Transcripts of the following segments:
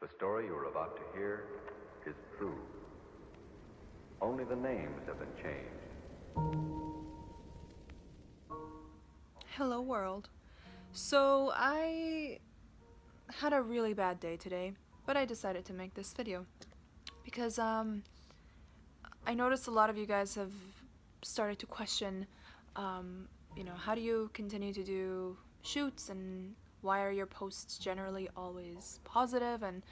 The story you are about to hear is true. Only the names have been changed. Hello world. So I had a really bad day today, but I decided to make this video because I noticed a lot of you guys have started to question how do you continue to do shoots, and why are your posts generally always positive, and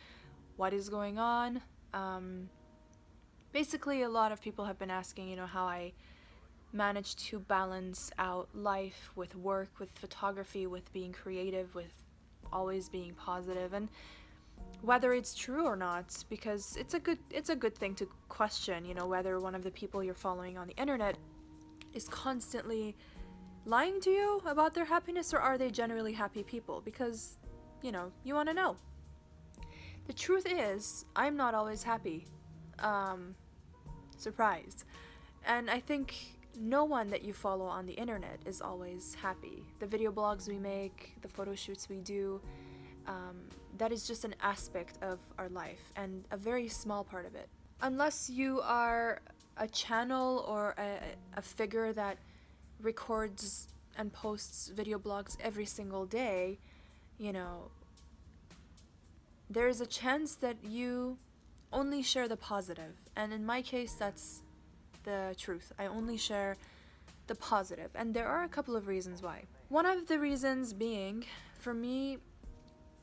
what is going on? Basically, a lot of people have been asking, how I manage to balance out life with work, with photography, with being creative, with always being positive, and whether it's true or not, because it's a good thing to question, whether one of the people you're following on the internet is constantly lying to you about their happiness, or are they generally happy people, because you want to know. The truth is, I'm not always happy. Surprise. And I think no one that you follow on the internet is always happy. The video blogs we make, the photo shoots we do, that is just an aspect of our life, and a very small part of it. Unless you are a channel or a figure that records and posts video blogs every single day, there is a chance that you only share the positive. And in my case, that's the truth. I only share the positive, and there are a couple of reasons why. One of the reasons being, for me,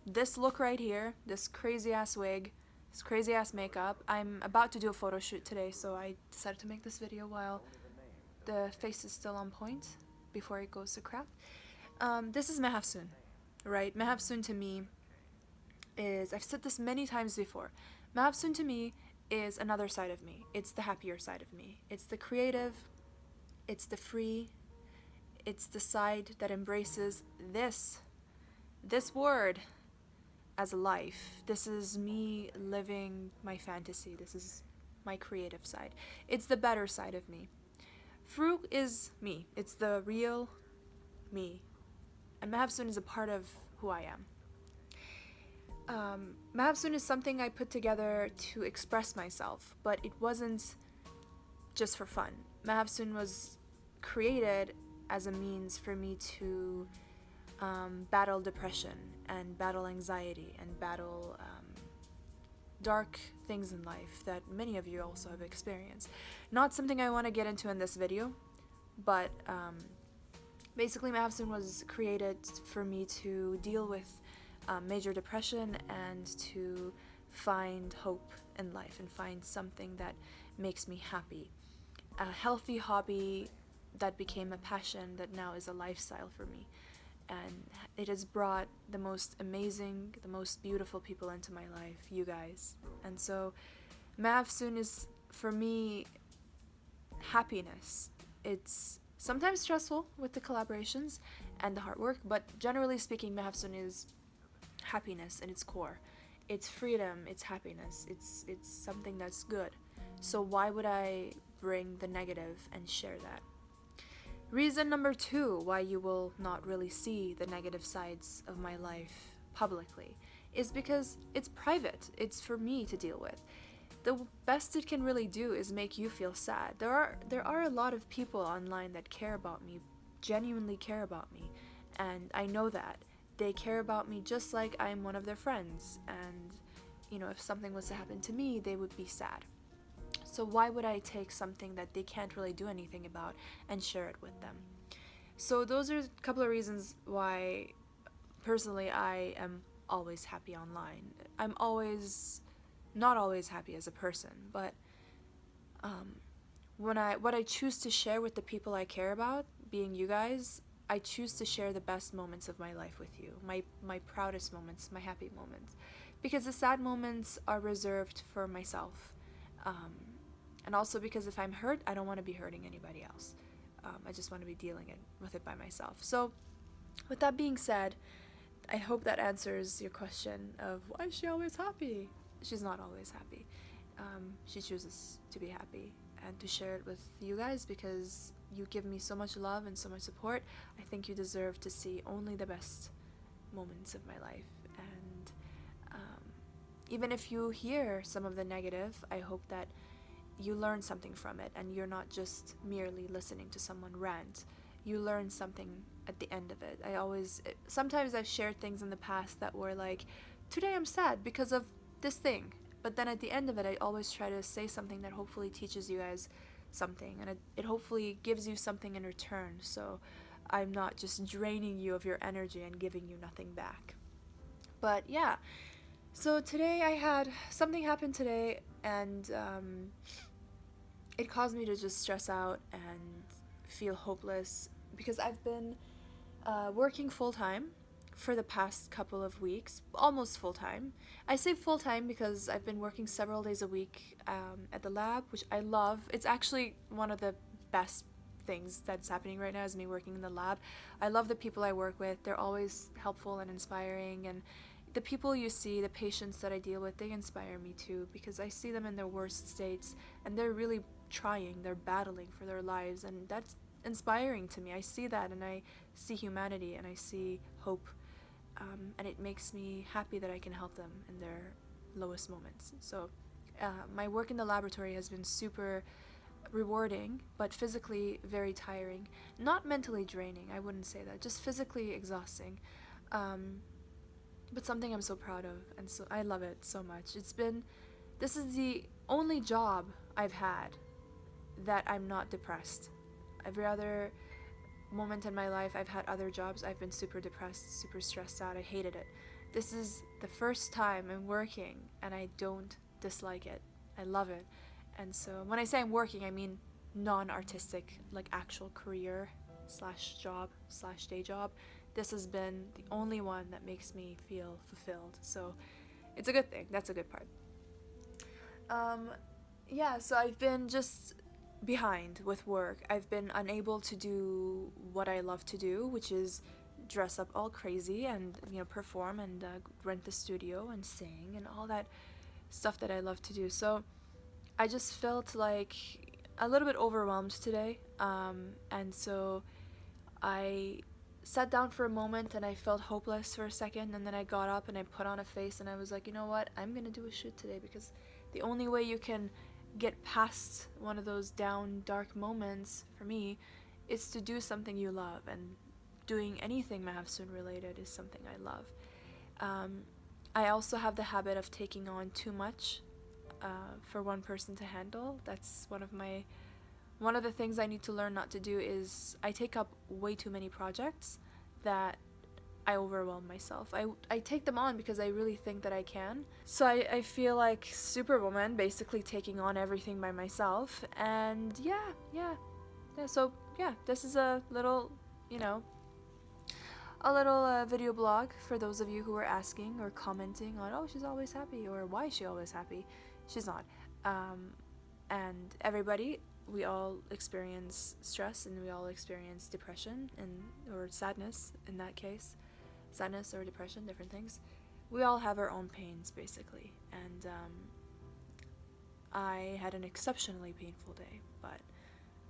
this look right here, this crazy ass wig, this crazy ass makeup. I'm about to do a photo shoot today, so I decided to make this video while the face is still on point before it goes to crap. This is Mehafsoon, right? Mehafsoon to me is, I've said this many times before, Mehafsoon to me is another side of me. It's the happier side of me. It's the creative, it's the free, it's the side that embraces this word as a life. This is me living my fantasy. This is my creative side. It's the better side of me. Fruk is me. It's the real me. And Mehafsoon is a part of who I am. Mehafsoon is something I put together to express myself, but it wasn't just for fun. Mehafsoon was created as a means for me to battle depression and battle anxiety and battle dark things in life that many of you also have experienced. Not something I want to get into in this video, but basically Mehafsoon was created for me to deal with major depression and to find hope in life and find something that makes me happy. A healthy hobby that became a passion that now is a lifestyle for me. And it has brought the most amazing, the most beautiful people into my life, you guys. And so Mehafsoon is, for me, happiness. It's sometimes stressful with the collaborations and the hard work, but generally speaking, Mehafsoon is happiness in its core. It's freedom, it's happiness, it's something that's good. So why would I bring the negative and share that? Reason number 2 why you will not really see the negative sides of my life publicly is because it's private. It's for me to deal with. The best it can really do is make you feel sad. There are a lot of people online that care about me, genuinely care about me, and I know that. They care about me just like I'm one of their friends, and if something was to happen to me, they would be sad. So why would I take something that they can't really do anything about and share it with them? So those are a couple of reasons why personally I am always happy online. I'm not always happy as a person, but what I choose to share with the people I care about, being you guys, I choose to share the best moments of my life with you, my proudest moments, my happy moments, because the sad moments are reserved for myself. And also because if I'm hurt, I don't want to be hurting anybody else. I just want to be dealing with it by myself. So with that being said, I hope that answers your question of why is she always happy? She's not always happy. She chooses to be happy and to share it with you guys because you give me so much love and so much support. I think you deserve to see only the best moments of my life. And even if you hear some of the negative, I hope that you learn something from it and you're not just merely listening to someone rant. You learn something at the end of it. Sometimes I've shared things in the past that were like, today I'm sad because of this thing. But then at the end of it, I always try to say something that hopefully teaches you guys something, and it hopefully gives you something in return. So I'm not just draining you of your energy and giving you nothing back. But yeah, so today something happened today, and it caused me to just stress out and feel hopeless because I've been working full time for the past couple of weeks, almost full time. I say full time because I've been working several days a week at the lab, which I love. It's actually one of the best things that's happening right now is me working in the lab. I love the people I work with. They're always helpful and inspiring, and the people you see, the patients that I deal with, they inspire me too because I see them in their worst states and they're really trying, they're battling for their lives, and that's inspiring to me. I see that and I see humanity and I see hope, and it makes me happy that I can help them in their lowest moments. So my work in the laboratory has been super rewarding, but physically very tiring. Not mentally draining, I wouldn't say that, just physically exhausting. But something I'm so proud of, and so I love it so much. This is the only job I've had that I'm not depressed. Every other moment in my life, I've had other jobs, I've been super depressed, super stressed out, I hated it. This is the first time I'm working, and I don't dislike it. I love it. And so when I say I'm working, I mean non-artistic, like actual career / job / day job. This has been the only one that makes me feel fulfilled. So it's a good thing. That's a good part. Yeah, so I've been just behind with work. I've been unable to do what I love to do, which is dress up all crazy and, perform and rent the studio and sing and all that stuff that I love to do. So I just felt like a little bit overwhelmed today. And so I sat down for a moment and I felt hopeless for a second, and then I got up and I put on a face and I was like, you know what, I'm gonna do a shoot today, because the only way you can get past one of those down dark moments for me is to do something you love, and doing anything Mahafsoon related is something I love. I also have the habit of taking on too much for one person to handle. That's one of the things I need to learn not to do. Is I take up way too many projects that I overwhelm myself. I take them on because I really think that I can. So I feel like Superwoman, basically taking on everything by myself. And so this is a little, video blog for those of you who are asking or commenting on, oh, she's always happy, or why is she always happy? She's not. And everybody, we all experience stress, and we all experience depression or sadness in that case. Sadness or depression, different things. We all have our own pains, basically. And I had an exceptionally painful day, but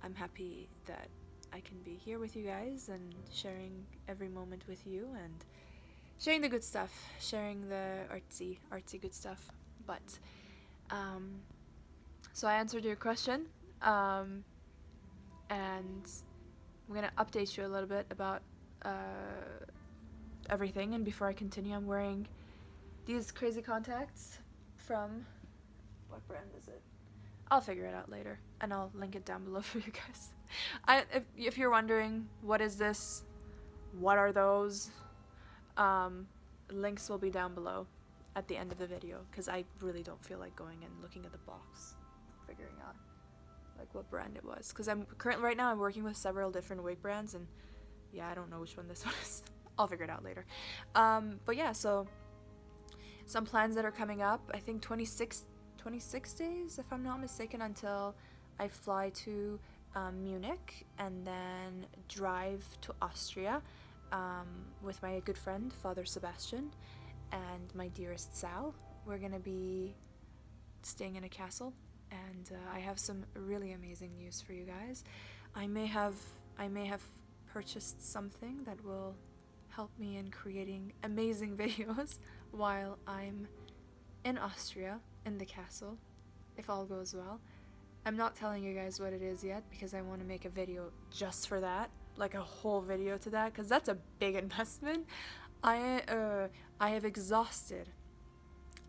I'm happy that I can be here with you guys and sharing every moment with you and sharing the good stuff, sharing the artsy good stuff. But so I answered your question, and I'm gonna update you a little bit about everything. And before I continue, I'm wearing these crazy contacts from, what brand is it? I'll figure it out later, and I'll link it down below for you guys. If you're wondering, what is this? What are those? Links will be down below at the end of the video, because I really don't feel like going and looking at the box, figuring out like what brand it was, because right now I'm working with several different wig brands, and I don't know which one this one is. I'll figure it out later. But yeah, so some plans that are coming up. I think 26 days, if I'm not mistaken, until I fly to Munich and then drive to Austria with my good friend Father Sebastian and my dearest Sal. We're gonna be staying in a castle, and I have some really amazing news for you guys. I may have purchased something that will help me in creating amazing videos while I'm in Austria, in the castle, if all goes well. I'm not telling you guys what it is yet because I want to make a video just for that, like a whole video to that, because that's a big investment. I have exhausted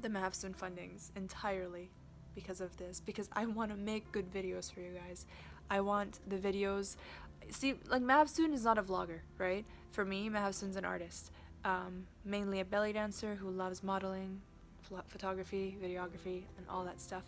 the Mavsoon fundings entirely because of this, because I want to make good videos for you guys. I want the videos. See, like, Mavsoon is not a vlogger, right? For me, Mavsoon's an artist, mainly a belly dancer who loves modeling, photography, videography, and all that stuff.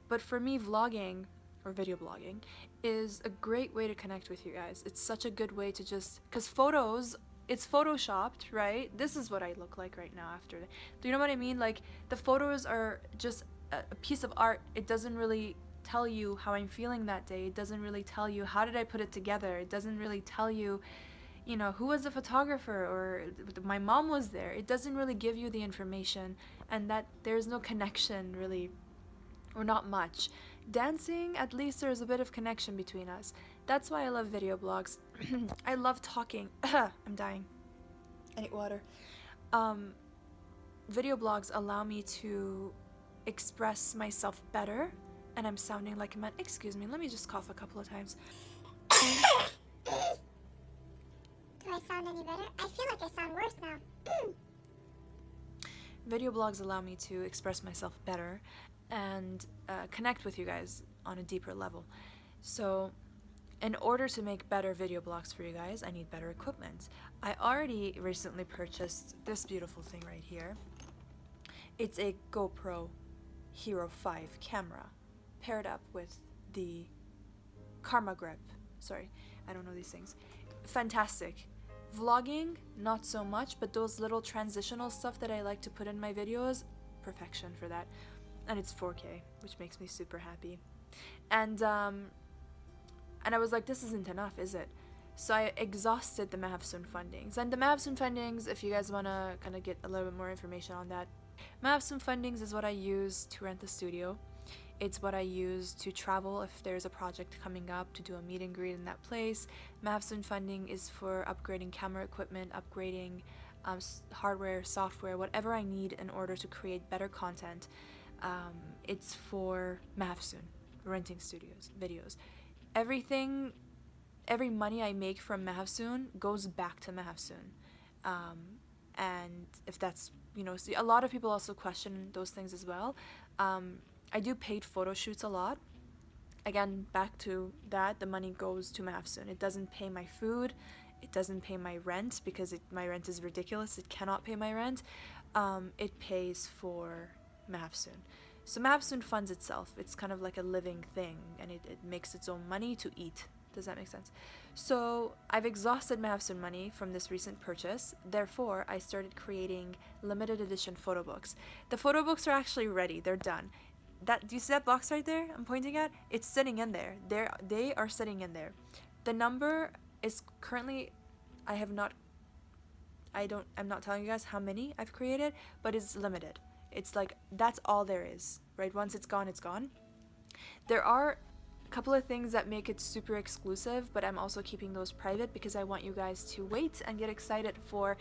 But for me, vlogging or video blogging is a great way to connect with you guys. It's such a good way to just, because photos, it's photoshopped, right? This is what I look like right now after. Do you know what I mean? Like, the photos are just a piece of art. It doesn't really tell you how I'm feeling that day. It doesn't really tell you how did I put it together. It doesn't really tell you, you know, who was the photographer or my mom was there. It doesn't really give you the information, and that there's no connection really, or not much. Dancing, at least there's a bit of connection between us. That's why I love video blogs. I love talking. I'm dying. I need water. Video blogs allow me to express myself better, and I'm sounding like a man. Excuse me, let me just cough a couple of times. Do I sound any better? I feel like I sound worse now. Video blogs allow me to express myself better and connect with you guys on a deeper level. So in order to make better video blogs for you guys, I need better equipment. I already recently purchased this beautiful thing right here. It's a GoPro Hero 5 camera paired up with the Karma Grip. Sorry, I don't know these things. Fantastic. Vlogging, not so much, but those little transitional stuff that I like to put in my videos, perfection for that. And it's 4K, which makes me super happy. And I was like, this isn't enough, is it? So I exhausted the Mavsoon fundings. And the Mavsoon fundings, if you guys want to kind of get a little bit more information on that, Mavsoon fundings is what I use to rent the studio. It's what I use to travel if there's a project coming up, to do a meet and greet in that place. Mavsoon funding is for upgrading camera equipment, upgrading hardware, software, whatever I need in order to create better content. It's for Mavsoon, renting studios, videos. Everything, every money I make from Mavsoon goes back to Mavsoon. And if that's, you know, see, a lot of people also question those things as well. I do paid photo shoots a lot. Again, back to that, the money goes to Mavsoon. It doesn't pay my food. It doesn't pay my rent because my rent is ridiculous. It cannot pay my rent. It pays for Mavsoon. So Mavsoon funds itself. It's kind of like a living thing, and it makes its own money to eat. Does that make sense? So I've exhausted Mavsoon money from this recent purchase. Therefore, I started creating limited edition photo books. The photo books are actually ready. They're done. Do you see that box right there I'm pointing at? It's sitting in there. They are sitting in there. The number is currently, I'm not telling you guys how many I've created, but it's limited. It's like, that's all there is, right? Once it's gone, it's gone. There are a couple of things that make it super exclusive, but I'm also keeping those private because I want you guys to wait and get excited for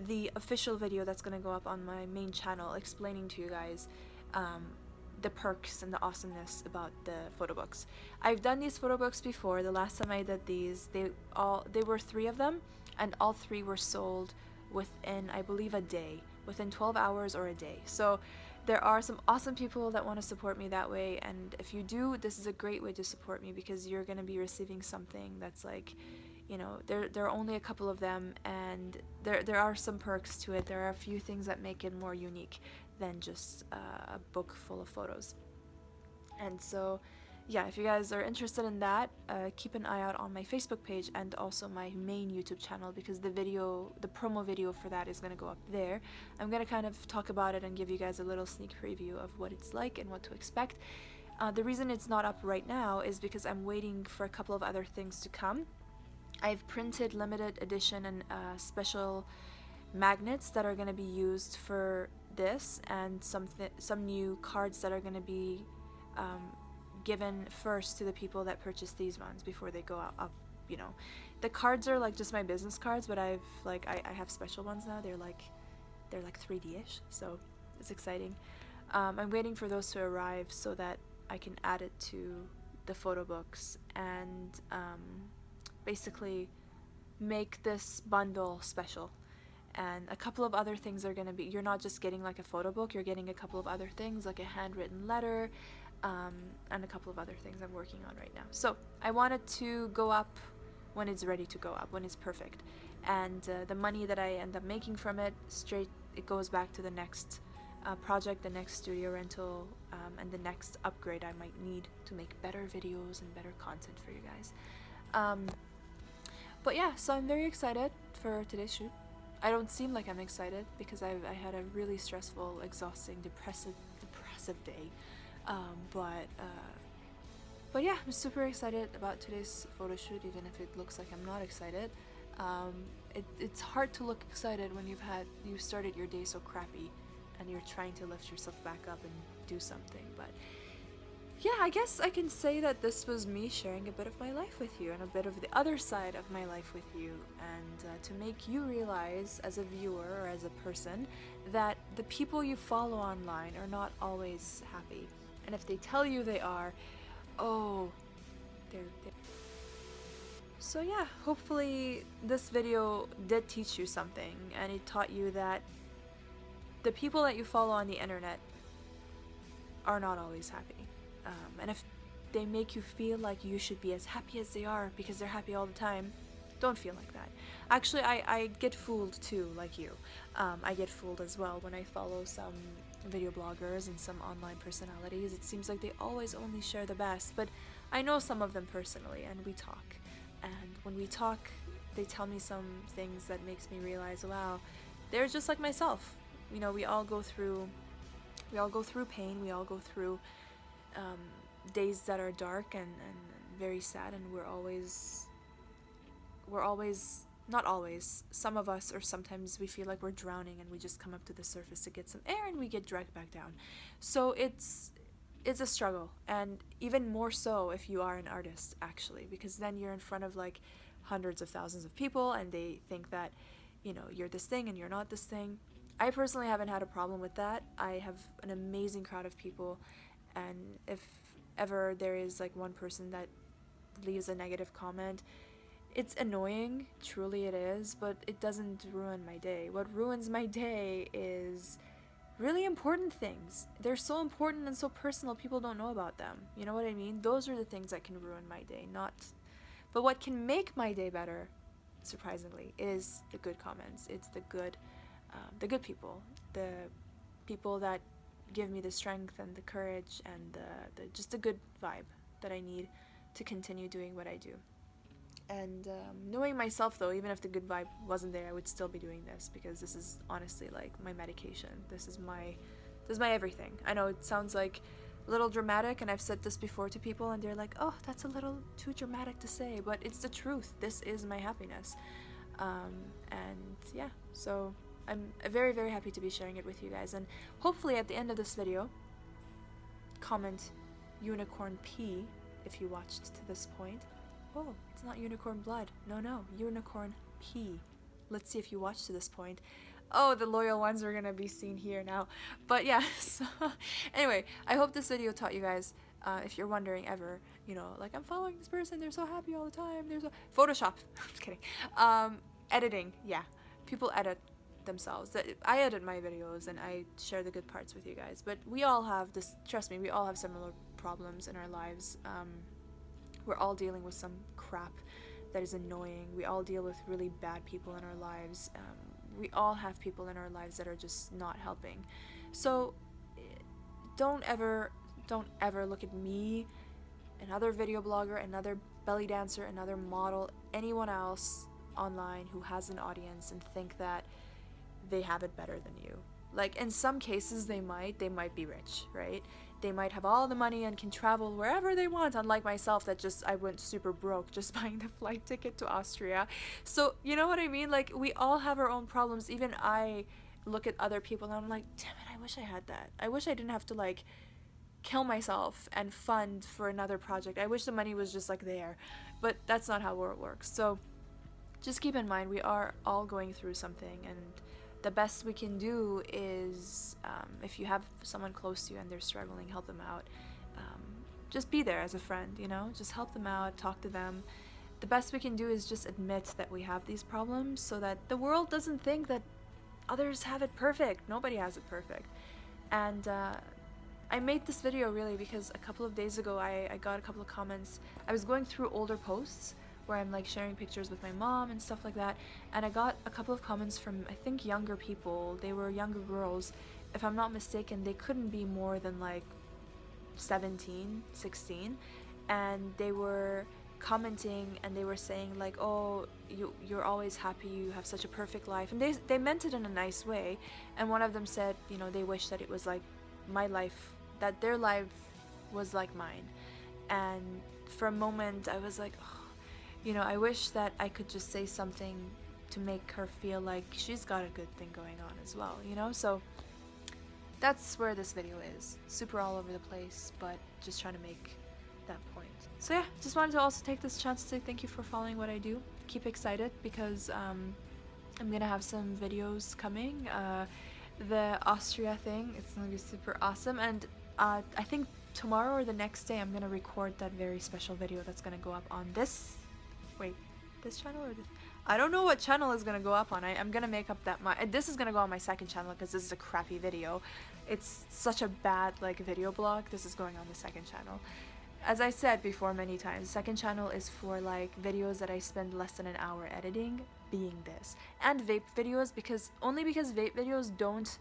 the official video that's going to go up on my main channel explaining to you guys the perks and the awesomeness about the photo books. I've done these photo books before. The last time I did these, they were 3 of them, and all 3 were sold within, I believe, a day, within 12 hours or a day. So there are some awesome people that want to support me that way, and if you do, this is a great way to support me because you're going to be receiving something that's like, you know, there are only a couple of them, and there are some perks to it. There are a few things that make it more unique than just a book full of photos. And so yeah, if you guys are interested in that, keep an eye out on my Facebook page and also my main YouTube channel, because the promo video for that is going to go up there. I'm going to kind of talk about it and give you guys a little sneak preview of what it's like and what to expect. The reason it's not up right now is because I'm waiting for a couple of other things to come. I've printed limited edition and special magnets that are going to be used for this, and some new cards that are going to be given first to the people that purchase these ones before they go up. You know, the cards are like just my business cards, but I have special ones now. They're like 3D-ish, so it's exciting. I'm waiting for those to arrive so that I can add it to the photo books and basically make this bundle special. And a couple of other things are going to be, you're not just getting like a photo book, you're getting a couple of other things like a handwritten letter, and a couple of other things I'm working on right now. So I want it to go up when it's ready to go up, when it's perfect. And the money that I end up making from it, it goes back to the next project, the next studio rental, and the next upgrade I might need to make better videos and better content for you guys. But yeah, so I'm very excited for today's shoot. I don't seem like I'm excited because I had a really stressful, exhausting, depressive day. But yeah, I'm super excited about today's photo shoot, even if it looks like I'm not excited. It's hard to look excited when you started your day so crappy and you're trying to lift yourself back up and do something. But yeah, I guess I can say that this was me sharing a bit of my life with you and a bit of the other side of my life with you, and to make you realize as a viewer or as a person that the people you follow online are not always happy. And if they tell you they are, oh, they're So yeah, hopefully this video did teach you something, and it taught you that the people that you follow on the internet are not always happy. And if they make you feel like you should be as happy as they are because they're happy all the time, don't feel like that. Actually, I get fooled too, like you. I get fooled as well when I follow some video bloggers and some online personalities. It seems like they always only share the best, but I know some of them personally, and we talk. And when we talk, they tell me some things that makes me realize, wow, they're just like myself. You know, we all go through pain, we all go through days that are dark and very sad, and we're always, not always, some of us, or sometimes we feel like we're drowning and we just come up to the surface to get some air and we get dragged back down. So it's a struggle, and even more so if you are an artist, actually, because then you're in front of like hundreds of thousands of people and they think that, you know, you're this thing and you're not this thing. I personally haven't had a problem with that. I have an amazing crowd of people, and if ever there is like one person that leaves a negative comment, it's annoying, truly it is, but it doesn't ruin my day. What ruins my day is really important things. They're so important and so personal, people don't know about them. You know what I mean? Those are the things that can ruin my day, but what can make my day better, surprisingly, is the good comments. It's the good people, the people that give me the strength and the courage and just a good vibe that I need to continue doing what I do. And knowing myself, though, even if the good vibe wasn't there, I would still be doing this, because this is honestly like my medication. This is my everything. I know it sounds like a little dramatic, and I've said this before to people and they're like, oh, that's a little too dramatic to say, but it's the truth. This is my happiness. And yeah, so I'm very, very happy to be sharing it with you guys. And hopefully at the end of this video, comment Unicorn P if you watched to this point. Oh, it's not Unicorn Blood. No, Unicorn P. Let's see if you watched to this point. Oh, the loyal ones are gonna be seen here now. But yeah, so anyway, I hope this video taught you guys, if you're wondering ever, you know, like, I'm following this person, they're so happy all the time, Photoshop, I'm just kidding. Editing, yeah, people edit themselves. I edit my videos and I share the good parts with you guys, but we all have this, trust me, we all have similar problems in our lives. We're all dealing with some crap that is annoying. We all deal with really bad people in our lives. We all have people in our lives that are just not helping. So don't ever look at me, another video blogger, another belly dancer, another model, anyone else online who has an audience, and think that they have it better than you. Like, in some cases they might be rich, right? They might have all the money and can travel wherever they want, unlike myself that I went super broke just buying the flight ticket to Austria. So, you know what I mean? Like, we all have our own problems. Even I look at other people and I'm like, damn it, I wish I had that. I wish I didn't have to, like, kill myself and fund for another project. I wish the money was just, like, there. But that's not how it works. So just keep in mind, we are all going through something, and the best we can do is, if you have someone close to you and they're struggling, help them out. Just be there as a friend, you know, just help them out, talk to them. The best we can do is just admit that we have these problems so that the world doesn't think that others have it perfect. Nobody has it perfect. And I made this video really because a couple of days ago I got a couple of comments. I was going through older posts where I'm like sharing pictures with my mom and stuff like that, and I got a couple of comments from, I think, younger people. They were younger girls. If I'm not mistaken, they couldn't be more than like 17, 16, and they were commenting and they were saying like, oh, you're always happy, you have such a perfect life, and they meant it in a nice way. And one of them said, you know, they wish that it was like my life, that their life was like mine. And for a moment I was like, oh, you know, I wish that I could just say something to make her feel like she's got a good thing going on as well, you know? So that's where this video is. Super all over the place, but just trying to make that point. So yeah, just wanted to also take this chance to say thank you for following what I do. Keep excited because I'm gonna have some videos coming. The Austria thing, it's gonna be super awesome, and I think tomorrow or the next day I'm gonna record that very special video that's gonna go up on this channel or this, I don't know what channel is gonna go up on. I'm gonna make up that this is gonna go on my second channel because this is a crappy video. It's such a bad like video blog. This is going on the second channel. As I said before many times, second channel is for like videos that I spend less than an hour editing, being this, and vape videos, because vape videos don't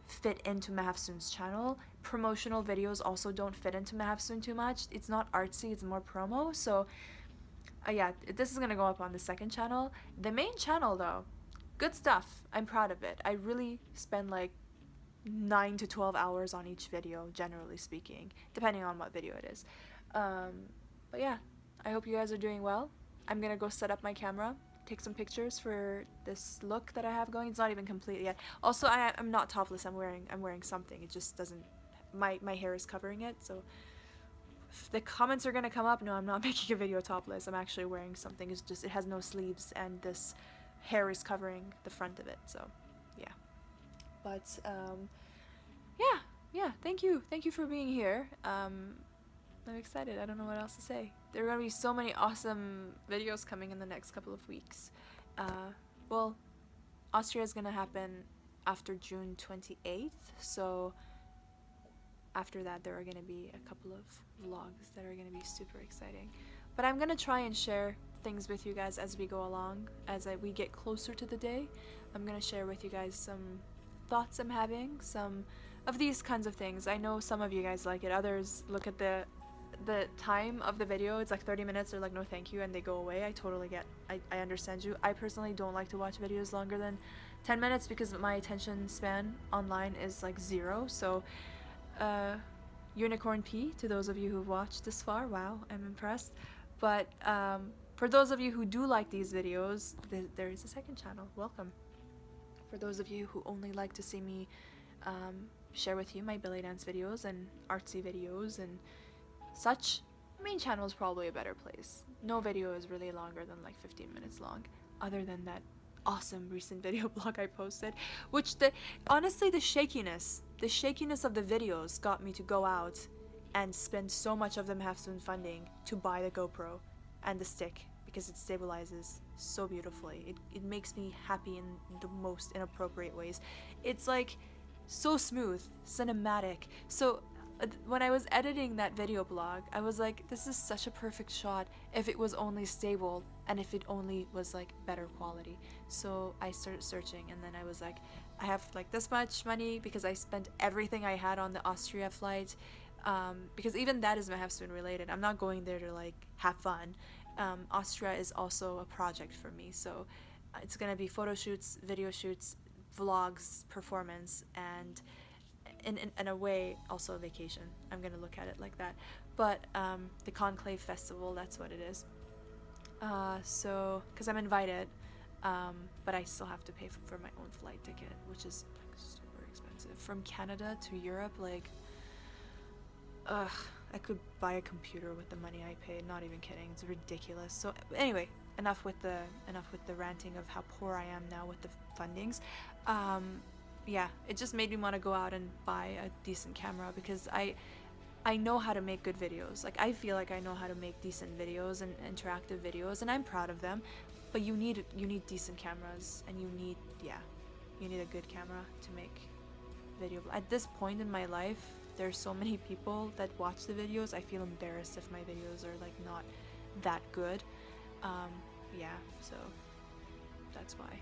fit into Mahafsoon's channel. Promotional videos also don't fit into Mahafsoon too much. It's not artsy, it's more promo. So yeah, this is gonna go up on the second channel. The main channel though, good stuff. I'm proud of it. I really spend like 9 to 12 hours on each video, generally speaking, depending on what video it is. But yeah, I hope you guys are doing well. I'm gonna go set up my camera, take some pictures for this look that I have going. It's not even complete yet. Also, I'm not topless. I'm wearing something. It just doesn't. My hair is covering it, so if the comments are gonna come up, no, I'm not making a video topless. I'm actually wearing something. It's just, it has no sleeves and this hair is covering the front of it. So yeah. But yeah. Thank you for being here. I'm excited. I don't know what else to say. There are gonna be so many awesome videos coming in the next couple of weeks. Well, Austria is gonna happen after June 28th, so after that there are gonna be a couple of vlogs that are gonna be super exciting. But I'm gonna try and share things with you guys as we go along, as we get closer to the day. I'm gonna share with you guys some thoughts I'm having, some of these kinds of things. I know some of you guys like it, others look at the time of the video, it's like 30 minutes, they're like, no thank you, and they go away. I totally get, I understand you. I personally don't like to watch videos longer than 10 minutes because my attention span online is like 0. So Unicorn P, to those of you who've watched this far, wow, I'm impressed. But for those of you who do like these videos, there is a second channel. Welcome. For those of you who only like to see me share with you my belly dance videos and artsy videos and such, main channel is probably a better place. No video is really longer than like 15 minutes long, other than that awesome recent video blog I posted, which honestly the shakiness of the videos got me to go out and spend so much of the Mahafsoon funding to buy the GoPro and the stick, because it stabilizes so beautifully. It makes me happy in the most inappropriate ways. It's like so smooth, cinematic. So when I was editing that video blog, I was like, this is such a perfect shot if it was only stable and if it only was like better quality. So I started searching, and then I was like, I have like this much money because I spent everything I had on the Austria flight, because even that is Mahafsoon related. I'm not going there to like have fun. Austria is also a project for me, so it's gonna be photo shoots, video shoots, vlogs, performance, and in a way also a vacation. I'm gonna look at it like that. But the Conclave Festival, that's what it is. So because I'm invited, but I still have to pay for my own flight ticket, which is like super expensive. From Canada to Europe, like, ugh, I could buy a computer with the money I paid. Not even kidding. It's ridiculous. So anyway, enough with the ranting of how poor I am now with the fundings. Yeah, it just made me want to go out and buy a decent camera because I know how to make good videos. Like, I feel like I know how to make decent videos and interactive videos, and I'm proud of them. But you need decent cameras, and you need a good camera to make video. At this point in my life, there's so many people that watch the videos. I feel embarrassed if my videos are like not that good. Yeah, so that's why.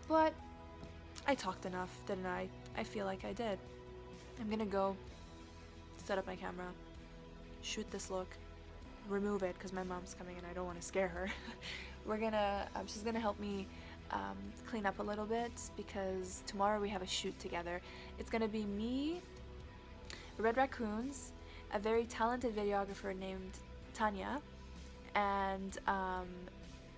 But I talked enough, didn't I? I feel like I did. I'm gonna go set up my camera, shoot this look, remove it because my mom's coming and I don't want to scare her. She's gonna help me clean up a little bit because tomorrow we have a shoot together. It's gonna be me, Red Raccoons, a very talented videographer named Tanya, and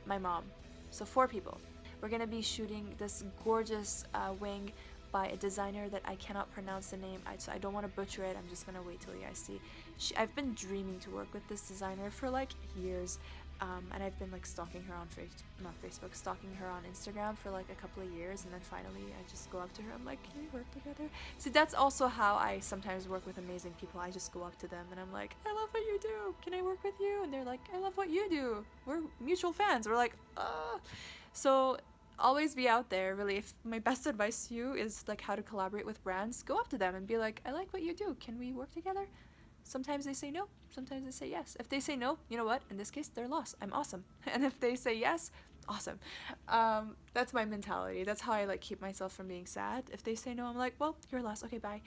my mom. So 4 people. We're gonna be shooting this gorgeous wing by a designer that I cannot pronounce the name, so I don't want to butcher it. I'm just gonna wait till you guys see. I've been dreaming to work with this designer for like years, and I've been like stalking her on stalking her on Instagram for like a couple of years, and then finally I just go up to her. I'm like, can we work together? See, that's also how I sometimes work with amazing people. I just go up to them and I'm like, I love what you do. Can I work with you? And they're like, I love what you do. We're mutual fans. We're like, So always be out there. Really, if my best advice to you is like how to collaborate with brands, go up to them and be like, I like what you do. Can we work together? Sometimes they say no, sometimes they say yes. If they say no, you know what? In this case, they're lost. I'm awesome. And if they say yes, awesome. That's my mentality. That's how I like keep myself from being sad. If they say no, I'm like, well, you're lost. Okay, bye.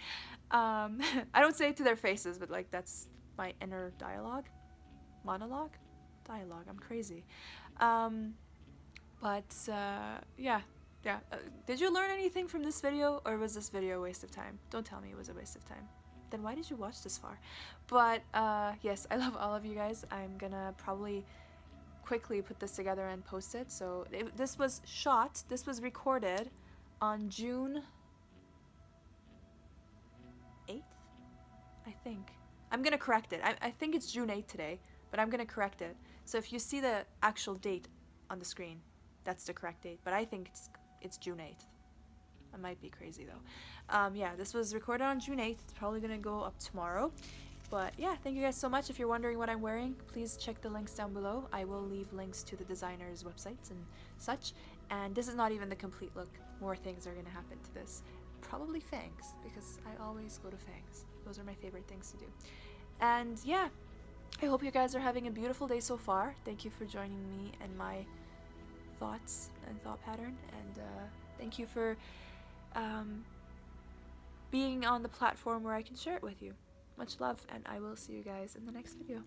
I don't say it to their faces, but like that's my inner monologue. I'm crazy. Yeah. Did you learn anything from this video, or was this video a waste of time? Don't tell me it was a waste of time. Then why did you watch this far? But yes, I love all of you guys. I'm gonna probably quickly put this together and post it. So this was recorded on June 8th, I think. I'm gonna correct it. I think it's June 8th today, but I'm gonna correct it. So if you see the actual date on the screen, that's the correct date, but I think it's June 8th. I might be crazy though. Yeah, this was recorded on June 8th. It's probably gonna go up tomorrow. But yeah, thank you guys so much. If you're wondering what I'm wearing, please check the links down below. I will leave links to the designers' websites and such. And this is not even the complete look. More things are gonna happen to this. Probably fangs, because I always go to fangs. Those are my favorite things to do. And yeah, I hope you guys are having a beautiful day so far. Thank you for joining me and my thoughts and thought pattern, and thank you for being on the platform where I can share it with you. Much love, and I will see you guys in the next video.